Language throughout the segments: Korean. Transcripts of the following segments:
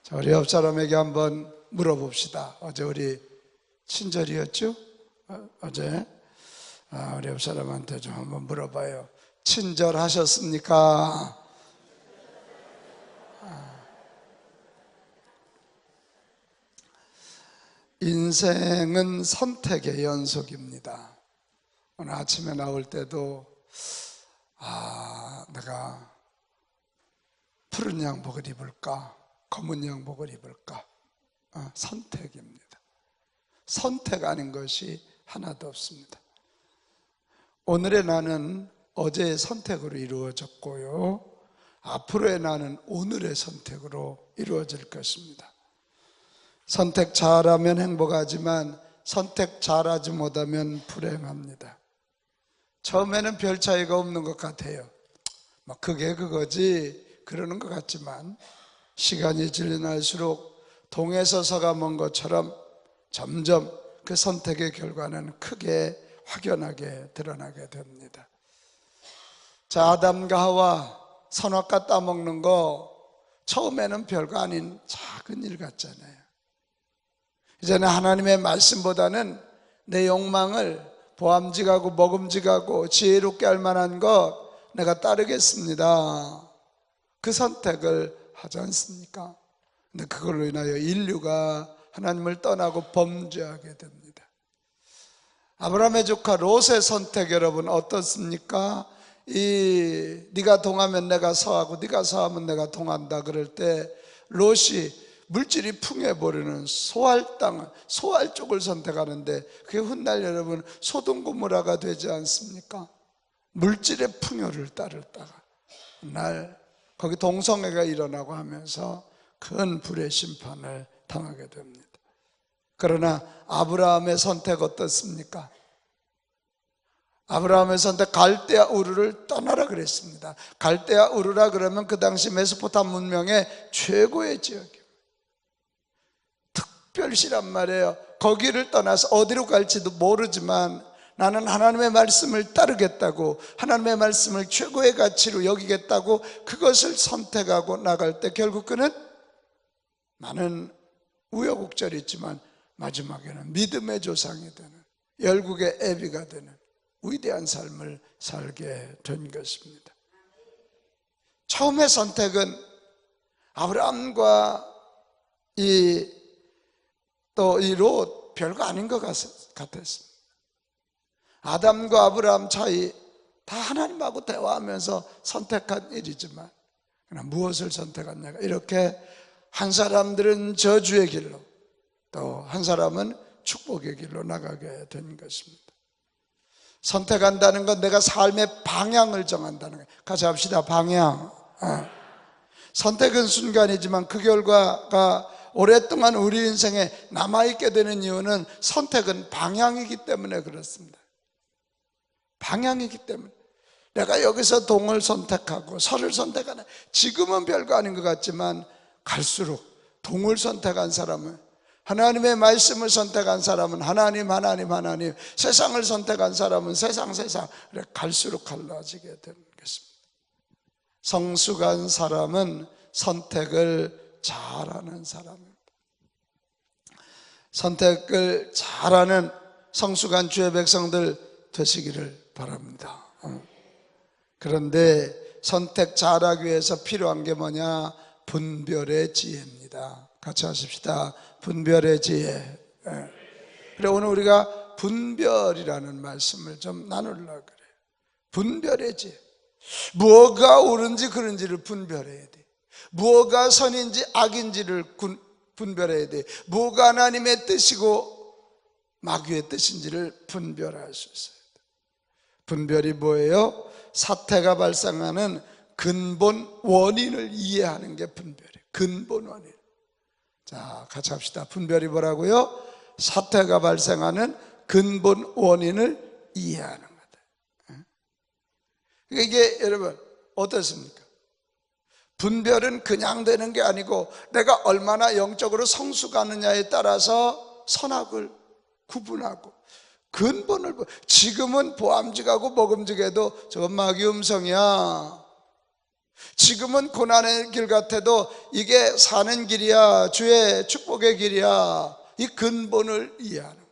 자, 우리 옆 사람에게 한번 물어봅시다. 어제 우리 친절이었죠? 어제 우리 옆 사람한테 좀 한번 물어봐요. 친절하셨습니까? 인생은 선택의 연속입니다. 오늘 아침에 나올 때도 내가 푸른 양복을 입을까? 검은 양복을 입을까? 선택입니다. 선택 아닌 것이 하나도 없습니다. 오늘의 나는 어제의 선택으로 이루어졌고요, 앞으로의 나는 오늘의 선택으로 이루어질 것입니다. 선택 잘하면 행복하지만 선택 잘하지 못하면 불행합니다. 처음에는 별 차이가 없는 것 같아요. 그게 그거지 그러는 것 같지만 시간이 지날수록 동에서 서가 먼 것처럼 점점 그 선택의 결과는 크게 확연하게 드러나게 됩니다. 자, 아담과 하와 선악과 따먹는 거 처음에는 별거 아닌 작은 일 같잖아요. 이제는 하나님의 말씀보다는 내 욕망을 보암직하고 먹음직하고 지혜롭게 할 만한 것 내가 따르겠습니다, 그 선택을 하지 않습니까? 근데 그걸로 인하여 인류가 하나님을 떠나고 범죄하게 됩니다. 아브라함의 조카 롯의 선택 여러분 어떻습니까? 네가 동하면 내가 서하고 네가 서하면 내가 동한다 그럴 때 롯이 물질이 풍해버리는 소알 땅, 소알 쪽을 선택하는데 그게 훗날 여러분 소돔고모라가 되지 않습니까? 물질의 풍요를 따르다가 날 거기 동성애가 일어나고 하면서 큰 불의 심판을 당하게 됩니다. 그러나 아브라함의 선택 어떻습니까? 아브라함의 선택, 갈대아 우르를 떠나라 그랬습니다. 갈대아 우르라 그러면 그 당시 메소포타미아 문명의 최고의 지역이에요. 특별시란 말이에요. 거기를 떠나서 어디로 갈지도 모르지만 나는 하나님의 말씀을 따르겠다고, 하나님의 말씀을 최고의 가치로 여기겠다고 그것을 선택하고 나갈 때 결국 그는 많은 우여곡절이 있지만 마지막에는 믿음의 조상이 되는, 열국의 애비가 되는 위대한 삶을 살게 된 것입니다. 처음의 선택은 아브라함과 이 롯 별거 아닌 것 같았습니다. 아담과 아브라함 차이 다 하나님하고 대화하면서 선택한 일이지만 무엇을 선택했냐가 이렇게 한 사람들은 저주의 길로 또 한 사람은 축복의 길로 나가게 된 것입니다. 선택한다는 건 내가 삶의 방향을 정한다는 거예요. 같이 합시다. 방향. 선택은 순간이지만 그 결과가 오랫동안 우리 인생에 남아있게 되는 이유는 선택은 방향이기 때문에 그렇습니다. 방향이기 때문에 내가 여기서 동을 선택하고 서를 선택하는, 지금은 별거 아닌 것 같지만 갈수록 동을 선택한 사람은, 하나님의 말씀을 선택한 사람은 하나님, 세상을 선택한 사람은 세상, 갈수록 갈라지게 되는 것입니다. 성숙한 사람은 선택을 잘하는 사람입니다. 선택을 잘하는 성숙한 주의 백성들 되시기를 바랍니다. 그런데 선택 잘하기 위해서 필요한 게 뭐냐? 분별의 지혜입니다. 같이 하십시다. 분별의 지혜. 그래, 오늘 우리가 분별이라는 말씀을 좀 나누려고 그래요. 분별의 지혜. 무엇가 옳은지 그른지를 분별해야 돼. 무엇가 선인지 악인지를 분별해야 돼. 무엇가 하나님의 뜻이고 마귀의 뜻인지를 분별할 수 있어요. 분별이 뭐예요? 사태가 발생하는 근본 원인을 이해하는 게 분별이에요. 근본 원인. 자, 같이 합시다. 분별이 뭐라고요? 사태가 발생하는 근본 원인을 이해하는 거다. 이게 여러분 어떻습니까? 분별은 그냥 되는 게 아니고 내가 얼마나 영적으로 성숙하느냐에 따라서 선악을 구분하고 근본을, 지금은 보암직하고 먹음직해도 저건 마귀 음성이야, 지금은 고난의 길 같아도 이게 사는 길이야, 주의 축복의 길이야, 이 근본을 이해하는.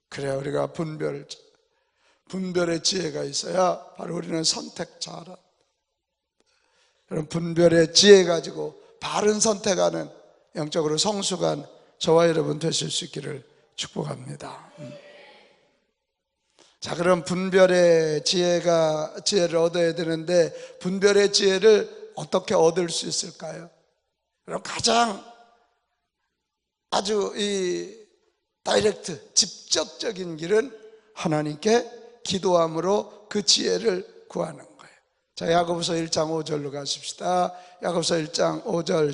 그래야 우리가 분별의 지혜가 있어야 바로 우리는 선택자라. 그런 분별의 지혜 가지고 바른 선택하는 영적으로 성숙한 저와 여러분 되실 수 있기를 축복합니다. 자, 그럼 분별의 지혜를 얻어야 되는데, 분별의 지혜를 어떻게 얻을 수 있을까요? 그럼 가장 아주 다이렉트, 직접적인 길은 하나님께 기도함으로 그 지혜를 구하는 거예요. 자, 야고보서 1장 5절로 가십시다. 야고보서 1장 5절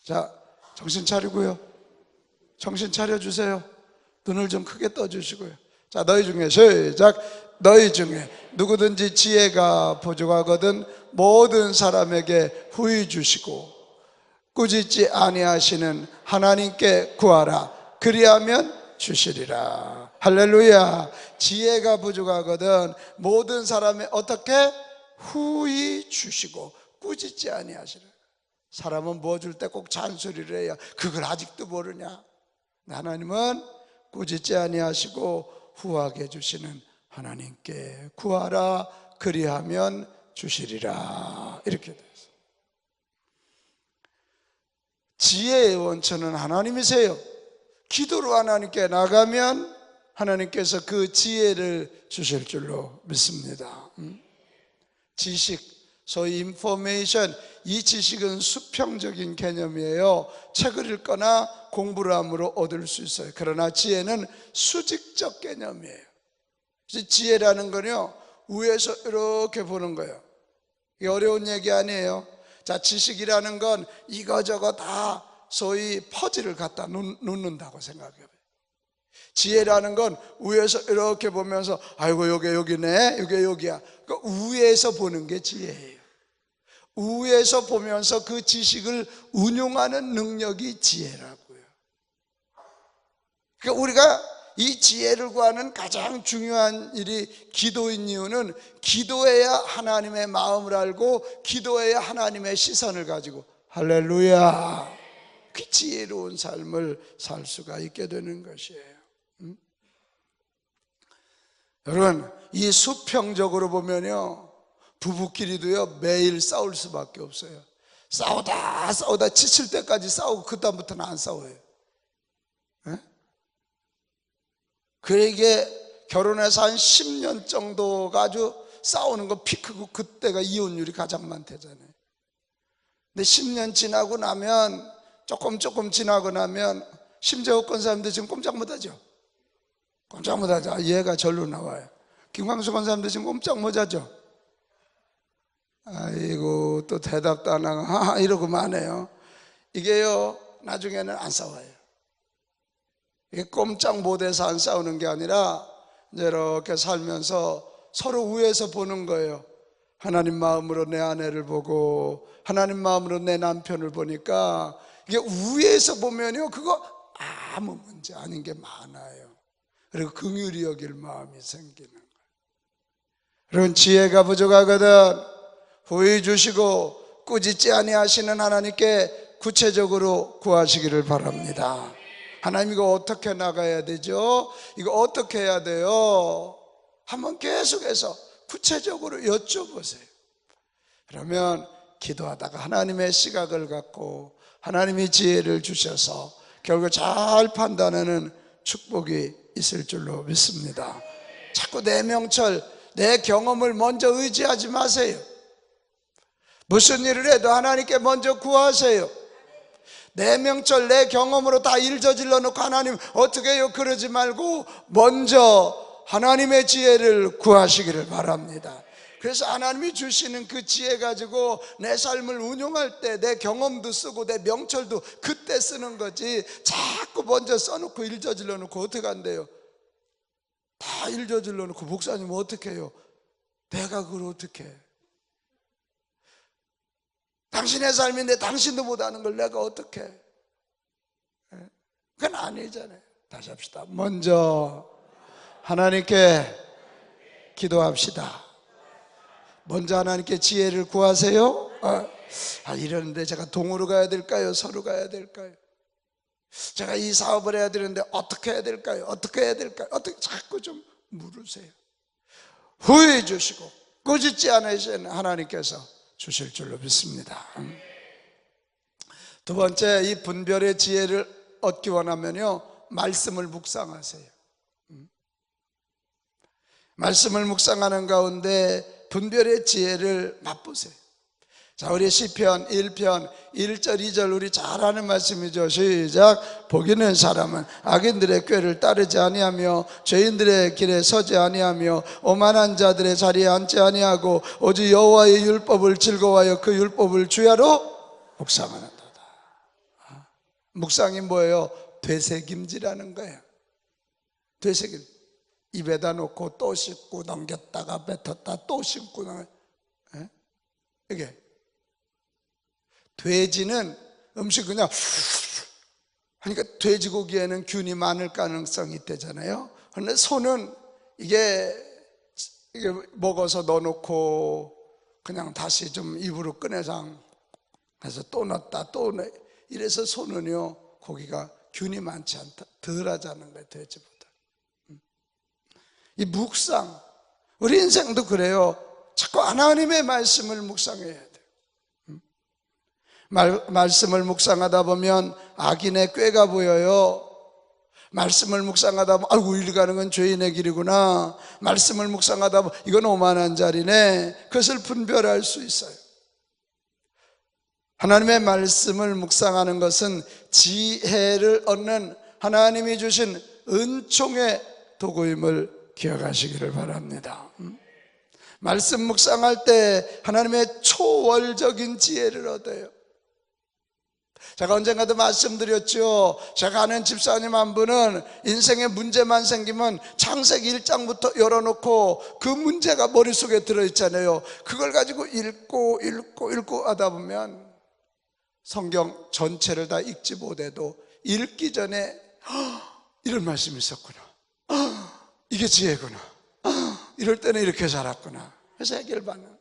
시작. 정신 차리고요. 정신 차려주세요. 눈을 좀 크게 떠주시고요. 자, 너희 중에 시작. 너희 중에 누구든지 지혜가 부족하거든 모든 사람에게 후히 주시고 꾸짖지 아니하시는 하나님께 구하라. 그리하면 주시리라. 할렐루야. 지혜가 부족하거든 모든 사람에 어떻게 후히 주시고 꾸짖지 아니하시라. 사람은 뭐 줄 때 꼭 잔소리를 해야 그걸 아직도 모르냐. 하나님은 꾸짖지 아니하시고 후하게 주시는 하나님께 구하라. 그리하면 주시리라. 이렇게 되어 있어요. 지혜의 원천은 하나님이세요. 기도로 하나님께 나가면 하나님께서 그 지혜를 주실 줄로 믿습니다. 지식, 소위 인포메이션, 이 지식은 수평적인 개념이에요. 책을 읽거나 공부를 함으로 얻을 수 있어요. 그러나 지혜는 수직적 개념이에요. 지혜라는 건요, 위에서 이렇게 보는 거예요. 이게 어려운 얘기 아니에요. 자, 지식이라는 건 이거저거 다 소위 퍼즐을 갖다 놓는다고 생각해요. 지혜라는 건 위에서 이렇게 보면서 아이고 요게 여기네, 요게 여기야. 그 위에서 보는 게 지혜예요. 위에서 보면서 그 지식을 운용하는 능력이 지혜라고요. 그러니까 우리가 이 지혜를 구하는 가장 중요한 일이 기도인 이유는 기도해야 하나님의 마음을 알고 기도해야 하나님의 시선을 가지고 할렐루야, 그 지혜로운 삶을 살 수가 있게 되는 것이에요. 여러분, 이 수평적으로 보면요, 부부끼리도요 매일 싸울 수밖에 없어요. 싸우다 지칠 때까지 싸우고 그 다음부터는 안 싸워요. 그러게 결혼해서 한 10년 정도가 아주 싸우는 거 피크고 그때가 이혼율이 가장 많대잖아요. 근데 10년 지나고 나면 조금 지나고 나면 심지어 어떤 사람들 지금 꼼짝 못하죠. 꼼짝 못하죠. 얘가 절로 나와요. 김광수 권사님도 지금 꼼짝 못하죠. 아이고 또 대답도 안 하고 이러고만 해요. 이게요 나중에는 안 싸워요. 이게 꼼짝 못해서 안 싸우는 게 아니라 이렇게 살면서 서로 위에서 보는 거예요. 하나님 마음으로 내 아내를 보고 하나님 마음으로 내 남편을 보니까 이게 위에서 보면요 그거 아무 문제 아닌 게 많아요. 그리고 긍휼히 여길 마음이 생기는 거예요. 여러분, 지혜가 부족하거든 후히 주시고 꾸짖지 아니하시는 하나님께 구체적으로 구하시기를 바랍니다. 하나님 이거 어떻게 나가야 되죠? 이거 어떻게 해야 돼요? 한번 계속해서 구체적으로 여쭤보세요. 그러면 기도하다가 하나님의 시각을 갖고 하나님이 지혜를 주셔서 결국 잘 판단하는 축복이 있을 줄로 믿습니다. 자꾸 내 명철, 내 경험을 먼저 의지하지 마세요. 무슨 일을 해도 하나님께 먼저 구하세요. 내 명철, 내 경험으로 다 일 저질러 놓고 하나님 어떻게 해요? 그러지 말고 먼저 하나님의 지혜를 구하시기를 바랍니다. 그래서 하나님이 주시는 그 지혜 가지고 내 삶을 운용할 때 내 경험도 쓰고 내 명철도 그때 쓰는 거지, 자꾸 먼저 써놓고 일 저질러 놓고 어떻게 한대요? 다 일 저질러 놓고 목사님 어떻게 해요? 내가 그걸 어떻게 해? 당신의 삶인데 당신도 못하는 걸 내가 어떻게 해? 그건 아니잖아요. 다시 합시다. 먼저 하나님께 기도합시다. 먼저 하나님께 지혜를 구하세요. 이러는데 제가 동으로 가야 될까요? 서로 가야 될까요? 제가 이 사업을 해야 되는데 어떻게 해야 될까요? 어떻게 해야 될까요? 어떻게 자꾸 좀 물으세요. 후회해 주시고 꾸짖지 않으시는 하나님께서 주실 줄로 믿습니다. 두 번째, 이 분별의 지혜를 얻기 원하면요, 말씀을 묵상하세요. 말씀을 묵상하는 가운데 분별의 지혜를 맛보세요. 자, 우리 시편 1편 1절 2절 우리 잘 아는 말씀이죠. 시작. 복 있는 사람은 악인들의 꾀를 따르지 아니하며 죄인들의 길에 서지 아니하며 오만한 자들의 자리에 앉지 아니하고 오직 여호와의 율법을 즐거워하여 그 율법을 주야로 묵상하는도다. 묵상이 뭐예요? 되새김질하는 거예요. 되새김. 입에다 놓고 또 씹고 넘겼다가 뱉었다 또 씹고 이게 돼지는 음식 그냥 하니까 돼지고기에는 균이 많을 가능성이 있대잖아요. 그런데 소는 이게 먹어서 넣어놓고 그냥 다시 좀 입으로 꺼내서 해서 또 넣었다 또 넣. 이래서 소는요 고기가 균이 많지 않다, 덜하자는 거예요, 돼지보다. 이 묵상, 우리 인생도 그래요. 자꾸 하나님의 말씀을 묵상해야 돼요. 말씀을 묵상하다 보면 악인의 꾀가 보여요. 말씀을 묵상하다 보면 아이고 이리 가는 건 죄인의 길이구나. 말씀을 묵상하다 보면 이건 오만한 자리네. 그것을 분별할 수 있어요. 하나님의 말씀을 묵상하는 것은 지혜를 얻는 하나님이 주신 은총의 도구임을 기억하시기를 바랍니다. 말씀 묵상할 때 하나님의 초월적인 지혜를 얻어요. 제가 언젠가도 말씀드렸죠. 제가 아는 집사님 한 분은 인생에 문제만 생기면 창세기 1장부터 열어놓고 그 문제가 머릿속에 들어있잖아요. 그걸 가지고 읽고 하다 보면 성경 전체를 다 읽지 못해도 읽기 전에 이런 말씀이 있었구나, 이게 지혜구나, 이럴 때는 이렇게 살았구나. 그래서 해결받는.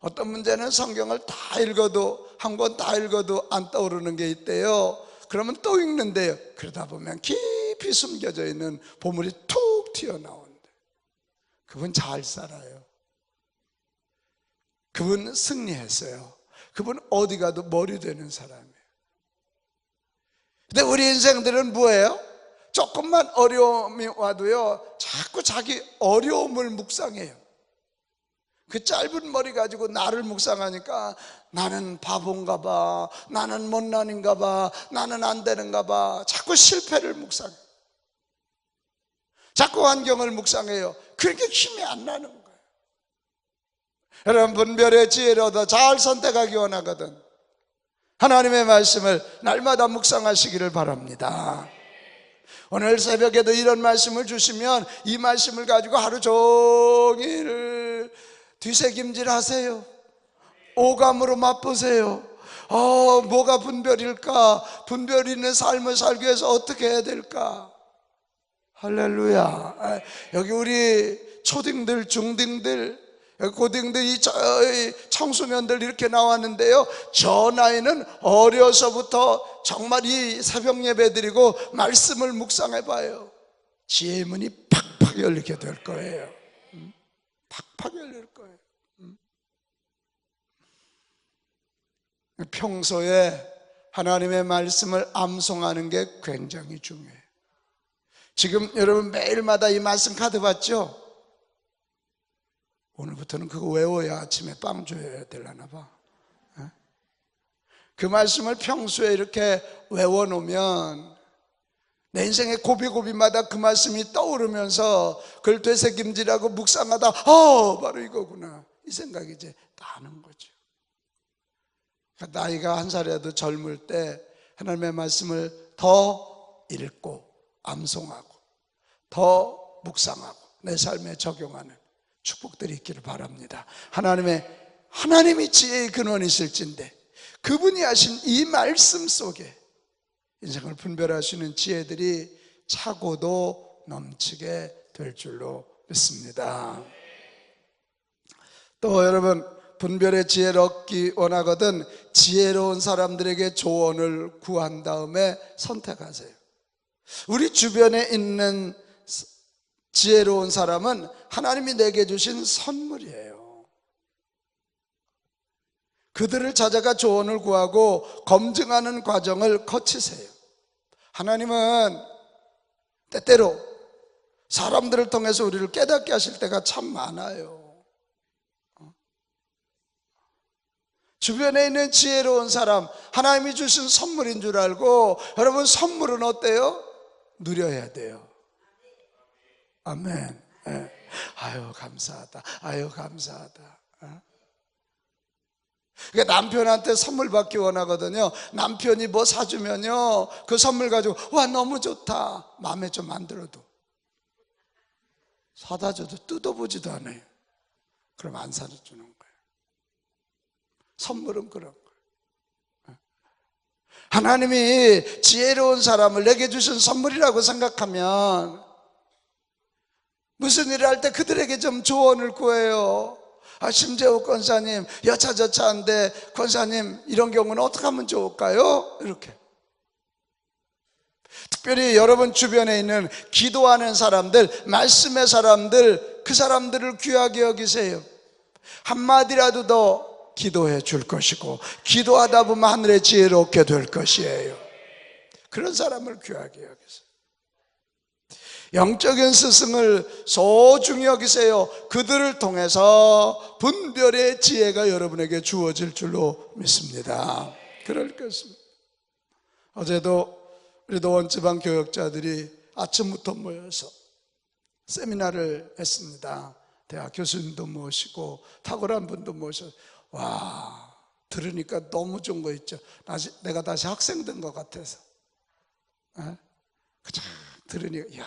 어떤 문제는 성경을 다 읽어도 한 권 다 읽어도 안 떠오르는 게 있대요. 그러면 또 읽는데요. 그러다 보면 깊이 숨겨져 있는 보물이 툭 튀어나온대. 그분 잘 살아요. 그분 승리했어요. 그분 어디 가도 머리 되는 사람이에요. 근데 우리 인생들은 뭐예요? 조금만 어려움이 와도요 자꾸 자기 어려움을 묵상해요. 그 짧은 머리 가지고 나를 묵상하니까 나는 바본가 봐, 나는 못난인가 봐, 나는 안 되는가 봐. 자꾸 실패를 묵상해요. 자꾸 환경을 묵상해요. 그렇게 힘이 안 나는 거예요. 여러분, 분별의 지혜를 얻어 잘 선택하기 원하거든 하나님의 말씀을 날마다 묵상하시기를 바랍니다. 오늘 새벽에도 이런 말씀을 주시면 이 말씀을 가지고 하루 종일 뒤새김질 하세요. 오감으로 맛보세요. 뭐가 분별일까? 분별 있는 삶을 살기 위해서 어떻게 해야 될까? 할렐루야. 여기 우리 초딩들, 중딩들, 고딩들, 이 청소년들 이렇게 나왔는데요, 저 나이는 어려서부터 정말 이 새벽 예배 드리고 말씀을 묵상해봐요. 지혜의 문이 팍팍 열리게 될 거예요. 팍팍 열릴 거예요. 평소에 하나님의 말씀을 암송하는 게 굉장히 중요해요. 지금 여러분 매일마다 이 말씀 카드 받죠? 오늘부터는 그거 외워야 아침에 빵 줘야 되려나 봐. 그 말씀을 평소에 이렇게 외워놓으면 내 인생의 고비고비마다 그 말씀이 떠오르면서 그걸 되새김질하고 묵상하다 바로 이거구나, 이 생각이 이제 나는 거죠. 나이가 한 살이라도 젊을 때 하나님의 말씀을 더 읽고 암송하고 더 묵상하고 내 삶에 적용하는 축복들이 있기를 바랍니다. 하나님이 지혜의 근원이실진데 그분이 하신 이 말씀 속에 인생을 분별하시는 지혜들이 차고도 넘치게 될 줄로 믿습니다. 또 여러분, 분별의 지혜를 얻기 원하거든 지혜로운 사람들에게 조언을 구한 다음에 선택하세요. 우리 주변에 있는 지혜로운 사람은 하나님이 내게 주신 선물이에요. 그들을 찾아가 조언을 구하고 검증하는 과정을 거치세요. 하나님은 때때로 사람들을 통해서 우리를 깨닫게 하실 때가 참 많아요. 주변에 있는 지혜로운 사람, 하나님이 주신 선물인 줄 알고, 여러분, 선물은 어때요? 누려야 돼요. 아멘. 네. 아유 감사하다, 아유 감사하다. 그러니까 남편한테 선물 받기 원하거든요. 남편이 뭐 사주면요, 그 선물 가지고 와 너무 좋다, 마음에 좀 안 들어도, 사다 줘도 뜯어보지도 않아요. 그럼 안 사주는 거예요. 선물은 그런 거예요. 하나님이 지혜로운 사람을 내게 주신 선물이라고 생각하면 무슨 일을 할 때 그들에게 좀 조언을 구해요. 심재욱 권사님, 여차저차한데 권사님 이런 경우는 어떻게 하면 좋을까요? 이렇게. 특별히 여러분 주변에 있는 기도하는 사람들, 말씀의 사람들, 그 사람들을 귀하게 여기세요. 한마디라도 더 기도해 줄 것이고, 기도하다 보면 하늘의 지혜를 얻게 될 것이에요. 그런 사람을 귀하게 여기세요. 영적인 스승을 소중히 여기세요. 그들을 통해서 분별의 지혜가 여러분에게 주어질 줄로 믿습니다. 그럴 것입니다. 어제도 우리 노원지방 교역자들이 아침부터 모여서 세미나를 했습니다. 대학 교수님도 모시고 탁월한 분도 모셔서, 와, 들으니까 너무 좋은 거 있죠. 내가 다시 학생 된 것 같아서. 그냥 들으니까, 야,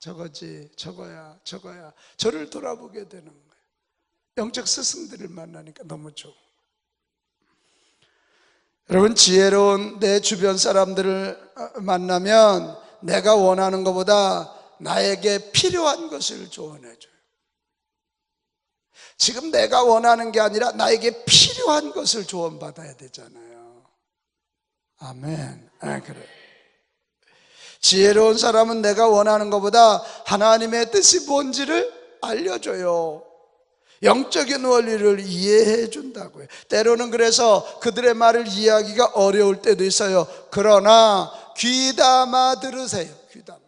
저거지, 저거야, 저거야. 저를 돌아보게 되는 거예요. 영적 스승들을 만나니까 너무 좋은 거예요. 여러분, 지혜로운 내 주변 사람들을 만나면 내가 원하는 것보다 나에게 필요한 것을 조언해줘요. 지금 내가 원하는 게 아니라 나에게 필요한 것을 조언받아야 되잖아요. 아멘. 그래. 지혜로운 사람은 내가 원하는 것보다 하나님의 뜻이 뭔지를 알려줘요. 영적인 원리를 이해해 준다고요. 때로는 그래서 그들의 말을 이해하기가 어려울 때도 있어요. 그러나 귀담아 들으세요. 귀담아.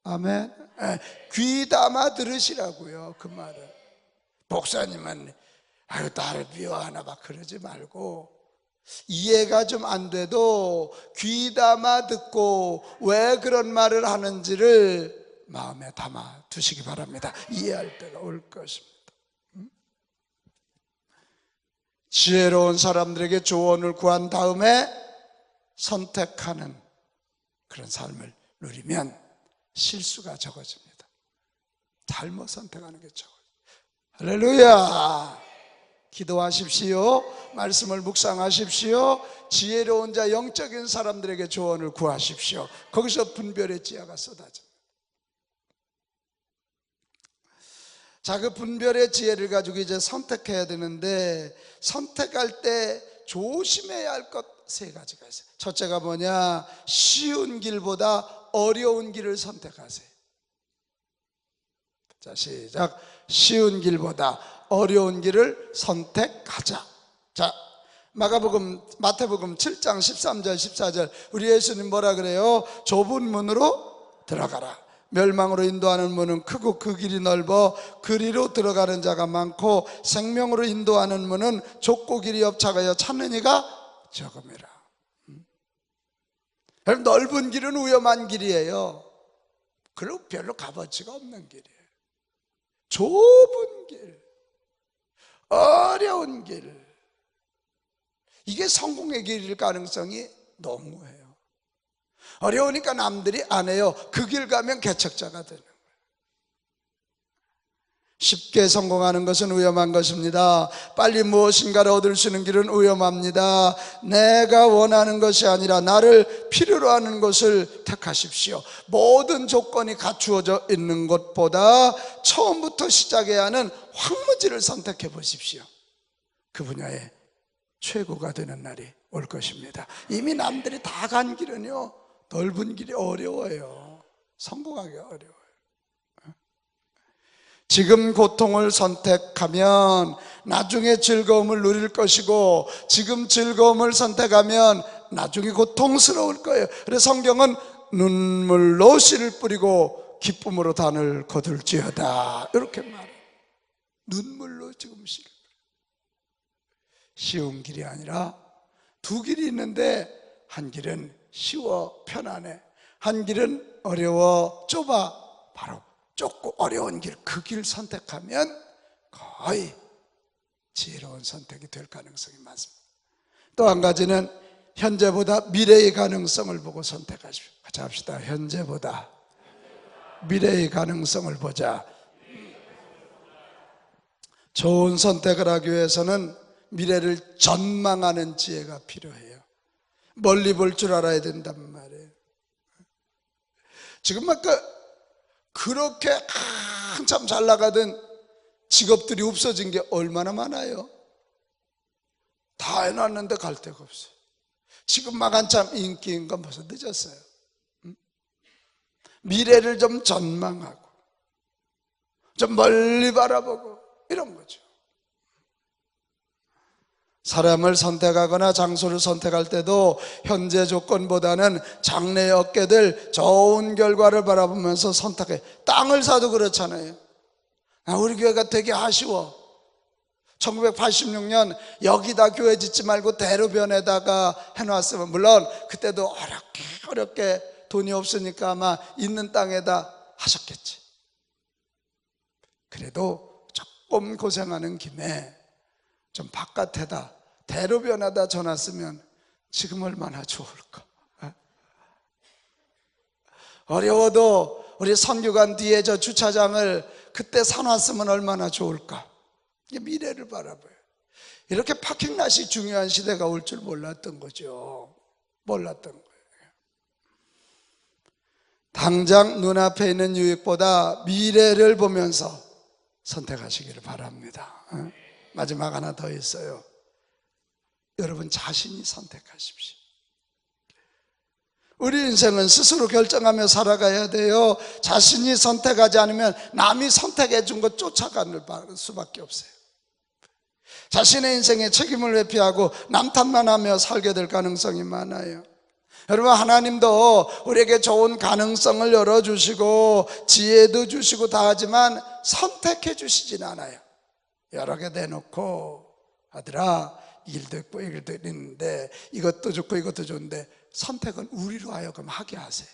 아멘. 귀담아 들으시라고요. 그 말을. 목사님은 아유 나를 미워하나 봐 그러지 말고, 이해가 좀 안 돼도 귀담아 듣고 왜 그런 말을 하는지를 마음에 담아 두시기 바랍니다. 이해할 때가 올 것입니다. 지혜로운 사람들에게 조언을 구한 다음에 선택하는 그런 삶을 누리면 실수가 적어집니다. 잘못 선택하는 게 적어요. 할렐루야. 기도하십시오. 말씀을 묵상하십시오. 지혜로운 자, 영적인 사람들에게 조언을 구하십시오. 거기서 분별의 지혜가 쏟아집니다. 자, 그 분별의 지혜를 가지고 이제 선택해야 되는데, 선택할 때 조심해야 할 것 세 가지가 있어요. 첫째가 뭐냐? 쉬운 길보다 어려운 길을 선택하세요. 자, 시작. 쉬운 길보다 어려운 길을 선택하자. 자, 마태복음 7장 13절 14절 우리 예수님 뭐라 그래요? 좁은 문으로 들어가라. 멸망으로 인도하는 문은 크고 그 길이 넓어 그리로 들어가는 자가 많고, 생명으로 인도하는 문은 좁고 길이 협착하여 찾는 이가 적음이라. 넓은 길은 위험한 길이에요. 그리고 별로 값어치가 없는 길이에요. 좁은 길, 어려운 길, 이게 성공의 길일 가능성이 너무해요. 어려우니까 남들이 안 해요. 그 길 가면 개척자가 되는 거예요. 쉽게 성공하는 것은 위험한 것입니다. 빨리 무엇인가를 얻을 수 있는 길은 위험합니다. 내가 원하는 것이 아니라 나를 필요로 하는 것을 택하십시오. 모든 조건이 갖추어져 있는 것보다 처음부터 시작해야 하는 황무지를 선택해 보십시오. 그 분야에 최고가 되는 날이 올 것입니다. 이미 남들이 다 간 길은요, 넓은 길이 어려워요. 성공하기 어려워요. 지금 고통을 선택하면 나중에 즐거움을 누릴 것이고, 지금 즐거움을 선택하면 나중에 고통스러울 거예요. 그래서 성경은 눈물로 씨를 뿌리고 기쁨으로 단을 거둘지어다, 이렇게 말해요. 눈물로 지금 씨를. 쉬운 길이 아니라 두 길이 있는데, 한 길은 쉬워 편안해, 한 길은 어려워 좁아. 바로 좁고 어려운 길, 그 길 선택하면 거의 지혜로운 선택이 될 가능성이 많습니다. 또 한 가지는 현재보다 미래의 가능성을 보고 선택하십시오. 같이 합시다. 현재보다 미래의 가능성을 보자. 좋은 선택을 하기 위해서는 미래를 전망하는 지혜가 필요해요. 멀리 볼 줄 알아야 된단 말이에요. 지금 막 그렇게 한참 잘 나가던 직업들이 없어진 게 얼마나 많아요. 다 해놨는데 갈 데가 없어요. 지금 막 한참 인기인 건 벌써 늦었어요. 미래를 좀 전망하고 좀 멀리 바라보고 이런 거죠. 사람을 선택하거나 장소를 선택할 때도 현재 조건보다는 장래에 얻게 될 좋은 결과를 바라보면서 선택해. 땅을 사도 그렇잖아요. 우리 교회가 되게 아쉬워. 1986년 여기다 교회 짓지 말고 대로변에다가 해놨으면, 물론 그때도 어렵게 돈이 없으니까 아마 있는 땅에다 하셨겠지. 그래도 조금 고생하는 김에 좀 바깥에다 대로변에다 져놨으면 지금 얼마나 좋을까. 어려워도 우리 선교관 뒤에 저 주차장을 그때 사놨으면 얼마나 좋을까. 이게 미래를 바라봐요. 이렇게 파킹랏이 중요한 시대가 올 줄 몰랐던 거죠. 몰랐던 거예요. 당장 눈앞에 있는 유익보다 미래를 보면서 선택하시기를 바랍니다. 마지막 하나 더 있어요. 여러분 자신이 선택하십시오. 우리 인생은 스스로 결정하며 살아가야 돼요. 자신이 선택하지 않으면 남이 선택해 준 것 쫓아가는 수밖에 없어요. 자신의 인생에 책임을 회피하고 남 탓만 하며 살게 될 가능성이 많아요. 여러분, 하나님도 우리에게 좋은 가능성을 열어주시고 지혜도 주시고 다 하지만 선택해 주시진 않아요. 여러 개 내놓고, 아들아 이 길도 있고 이 길도 있는데 이것도 좋고 이것도 좋은데 선택은 우리로 하여금 하게 하세요.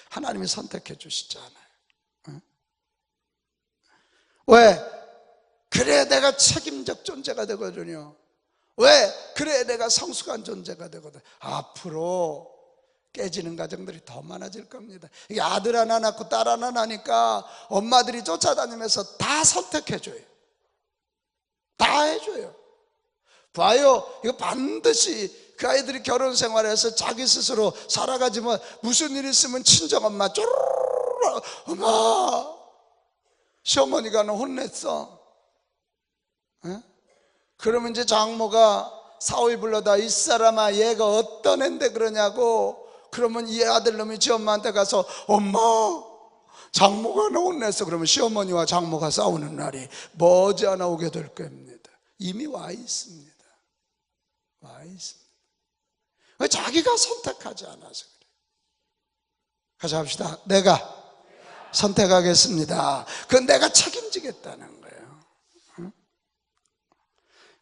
하나님이 선택해 주시지 않아요. 왜? 그래야 내가 책임적 존재가 되거든요. 왜? 그래야 내가 성숙한 존재가 되거든. 앞으로 깨지는 가정들이 더 많아질 겁니다. 이게 아들 하나 낳고 딸 하나 낳으니까 엄마들이 쫓아다니면서 다 선택해줘요. 다 해줘요. 봐요, 이거 반드시 그 아이들이 결혼 생활에서 자기 스스로 살아가지만 무슨 일 있으면 친정엄마 쪼르르, 엄마 시어머니가 너 혼냈어. 에? 그러면 이제 장모가 사위 불러다, 이 사람아 얘가 어떤 앤데 그러냐고. 그러면 이 아들놈이 지 엄마한테 가서 엄마 장모가 너 혼냈어. 그러면 시어머니와 장모가 싸우는 날이 머지않아 오게 될 겁니다. 이미 와 있습니다. 와 있습니다. 왜? 자기가 선택하지 않아서 그래. 같이 합시다. 내가 선택하겠습니다. 그건 내가 책임지겠다는 거예요.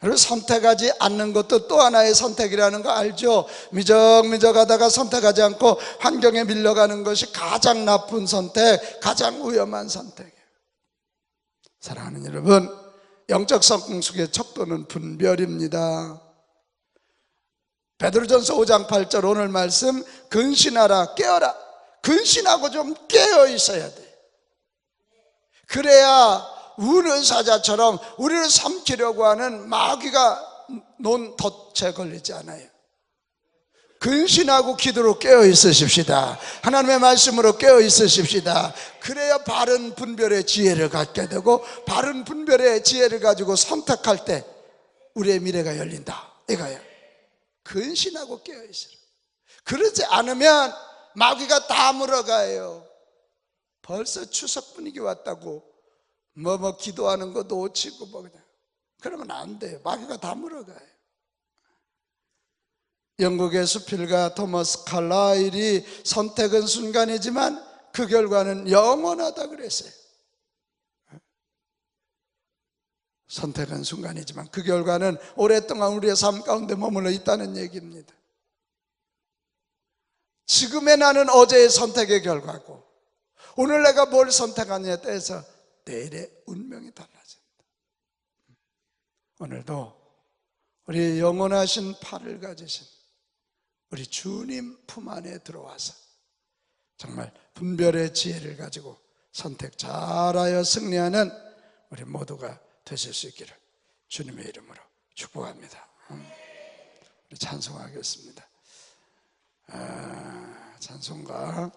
여러분, 선택하지 않는 것도 또 하나의 선택이라는 거 알죠? 미적미적 하다가 선택하지 않고 환경에 밀려가는 것이 가장 나쁜 선택, 가장 위험한 선택이에요. 사랑하는 여러분, 영적 성숙의 척도는 분별입니다. 베드로전서 5장 8절 오늘 말씀, 근신하라, 깨어라. 근신하고 좀 깨어 있어야 돼. 그래야 우는 사자처럼 우리를 삼키려고 하는 마귀가 논 덫에 걸리지 않아요. 근신하고 기도로 깨어 있으십시다. 하나님의 말씀으로 깨어 있으십시다. 그래야 바른 분별의 지혜를 갖게 되고, 바른 분별의 지혜를 가지고 선택할 때 우리의 미래가 열린다, 이거예요. 근신하고 깨어 있으라. 그러지 않으면 마귀가 다 물어가요. 벌써 추석 분위기 왔다고 뭐 기도하는 거 놓치고 뭐 그냥 그러면 안 돼요. 마귀가 다 물어가요. 영국의 수필가 토머스 칼라일이 선택은 순간이지만 그 결과는 영원하다 그랬어요. 선택은 순간이지만 그 결과는 오랫동안 우리의 삶 가운데 머물러 있다는 얘기입니다. 지금의 나는 어제의 선택의 결과고, 오늘 내가 뭘 선택하느냐에 따라서 내일의 운명이 달라집니다. 오늘도 우리 영원하신 팔을 가지신 우리 주님 품 안에 들어와서 정말 분별의 지혜를 가지고 선택 잘하여 승리하는 우리 모두가 되실 수 있기를 주님의 이름으로 축복합니다. 우리 찬송하겠습니다. 찬송가